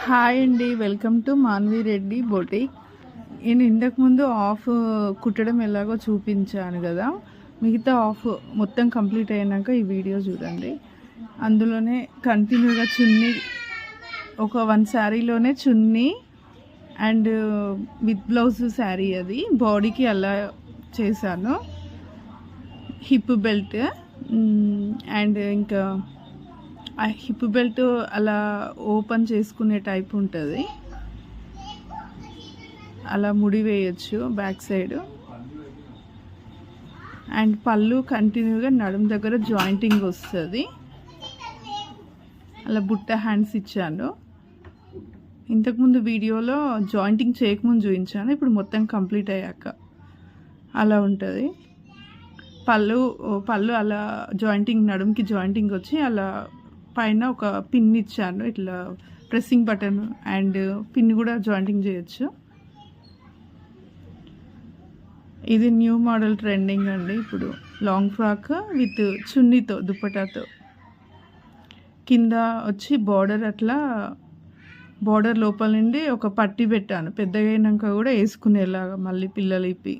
Hi అండి, welcome to Manvi Reddy boutique. నేను ఇంతకుముందు ఆఫ్ కుట్టడం ఎలాగో చూపించాను కదా, మిగతా ఆఫ్ మొత్తం కంప్లీట్ అయినాక ఈ వీడియో చూడండి. అందులోనే కంటిన్యూగా చున్నీ, ఒక వన్ శారీలోనే చున్నీ అండ్ విత్ బ్లౌజ్ శారీ, అది బాడీకి అలా చేశాను. హిప్ బెల్ట్ అండ్ ఇంకా ఆ హిప్ బెల్ట్ అలా ఓపెన్ చేసుకునే టైప్ ఉంటుంది, అలా ముడి వేయచ్చు బ్యాక్ సైడ్. అండ్ పళ్ళు కంటిన్యూగా నడుం దగ్గర జాయింటింగ్ వస్తుంది. అలా బుట్ట హ్యాండ్స్ ఇచ్చాను. ఇంతకుముందు వీడియోలో జాయింటింగ్ చేయకముందు చూపించాను, ఇప్పుడు మొత్తం కంప్లీట్ అయ్యాక అలా ఉంటుంది. పళ్ళు అలా జాయింటింగ్, నడుంకి జాయింటింగ్ వచ్చి అలా పైన ఒక పిన్ ఇచ్చాను, ఇట్లా ప్రెస్సింగ్ బటన్ అండ్ పిన్ కూడా జాయింటింగ్ చేయొచ్చు. ఇది న్యూ మోడల్ ట్రెండింగ్ అండి ఇప్పుడు. లాంగ్ ఫ్రాక్ విత్ చున్నీతో, దుపటాతో, కింద వచ్చి బార్డర్, అట్లా బార్డర్ లోపల నుండి ఒక పట్టీ పెట్టాను, పెద్దగా అయినాక కూడా వేసుకునేలాగా మళ్ళీ పిల్లలు ఇప్పి.